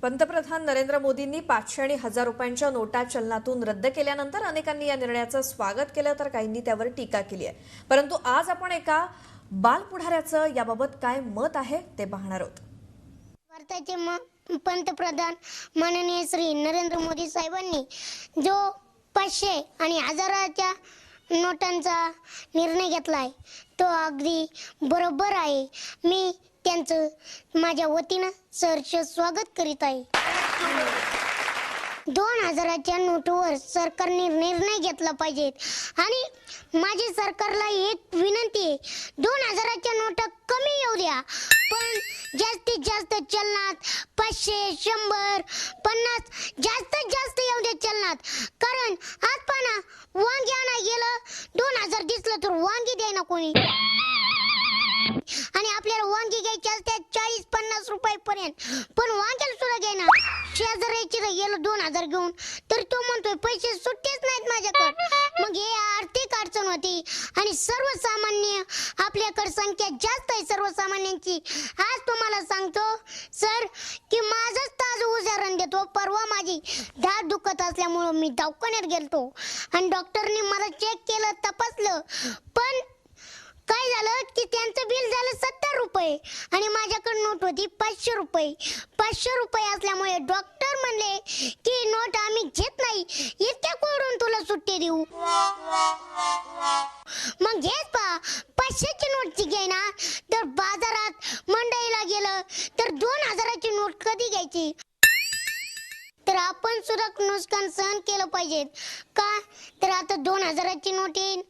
पंतप्रधान नरेंद्र मोदींनी 500 आणि 1000 रुपयांच्या नोटा चलनातून रद्द केल्यानंतर अनेकांनी या निर्णयाचं स्वागत केलं तर काहींनी त्यावर टीका केली आहे। परंतु आज आपण एका बालपुढाऱ्याचं याबाबत काय मत आहे ते पाहणार आहोत। भारताचे पंतप्रधान माननीय श्री नरेंद्र मोदी साहेबांनी जो 500 आणि 1000च्या नोटांचा निर्णय घेतलाय तो अगदी बरोबर आहे। मी त्यांचं माझ्या वतीनं सहर्ष स्वागत करीत आहे। 2000च्या नोटवर सरकारने निर्णय घेतला पाहिजे आणि माझी सरकारला एक विनंती आहे, 2000च्या नोटा कमी येऊ द्या, पण जास्तीत जास्त चलनात 500, 100, 50 जास्तीत जास्त येऊ दे चलनात। कारण आज पाना वांगी आणा गेलं 2000 दिसलं तर वांगी द्यायना कोणी, आणि आपल्याला वांगी घ्यायची असते 40-50 रुपये पर्यंत, पण वांग्याला सुद्धा घ्यायना। शेजाऱ्याची गेलो 2000 घेऊन तर तो म्हणतोय पैसे सुट्टेच नाहीत माझ्याकडे। मग हे आर्थिक अडचण होती आणि सर्वसामान्य आपल्याकडे संख्या जास्त आहे सर्वसामान्यांची। आज तुम्हाला सांगतो सर की माझंच ताजं उदाहरण देतो। परवा माझी दाढ दुखत असल्यामुळे मी दवाखान्यात गेलतो आणि डॉक्टरने मला चेक केलं, तपासलं, पण काय झालं की त्यांचं बिल झालं 70 रुपये आणि माझ्याकडे नोट होती 500 रुपये। 500 रुपये असल्यामुळे डॉक्टर म्हणले की नोट आम्ही घेत नाही, इतक्या कोडून तुला सुट्टी देऊ। मग घेत पा 500ची नोटची घ्यायना तर बाजारात मंडईला गेलं तर 2000ची नोट कधी घ्यायची। तर आपण सुद्धा नुकसान सहन केलं पाहिजे का। तर आता 2000ची नोट येईल,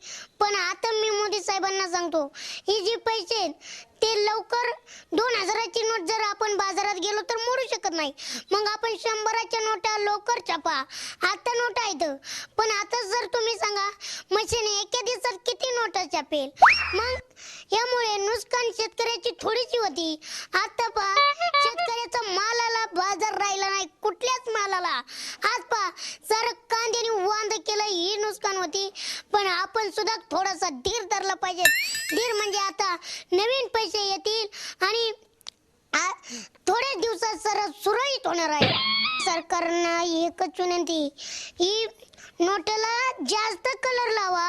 पण आता मी मोदी साहेबांना सांगतो ही जी पैसे ते लवकर 2000ची नोट जर आपण बाजारात गेलो तर मोडू शकत नाही। मग आपण 100च्या नोटा लवकर छापा, आता नोट आहेत, पण आता जर तुम्ही सांगा मशीन एका दिवसात किती नोटा छापेल। मग यामुळे नुकसान शेतकऱ्याची थोडीशी होती। आता पहा शेतकऱ्याचा मालाला बाजार राहिला नाही, कुठल्याच मालाला। आज पहा सारं कांद्याने वांद केलं, ही नुकसान होती, पण आपण सुद्धा थोडासा धीर धरला पाहिजे। धीर म्हणजे आता नवीन पैसे येतील आणि थोड्या दिवसात सर सुरळीत होणार आहे। सरकारनं एकच विनंती, ही नोटला जास्त कलर लावा,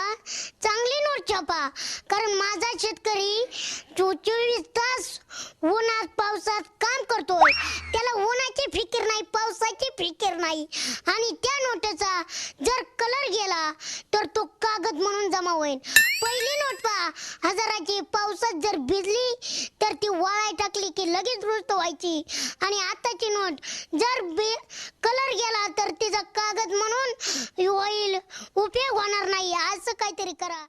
चांगली नोट छापा, कारण माझा शेतकरी 24 तास उन्हात पावसात काम करतोय, त्याला उन्हाची फिकीर नाही, पावसाची फिकीर नाही, आणि त्या नोटेचा जर कलर गेला तर तो कागद म्हणून जमा होईल। पहिली नोट पहा 1000ची पावसात जर भिजली तर ती वाळाय टाकली की लगेच रुस्त व्हायची, आणि आताची नोट जर कलर गेला तर तिचा कागद म्हणून होईल, उपयोग होणार नाही। असं काहीतरी करा।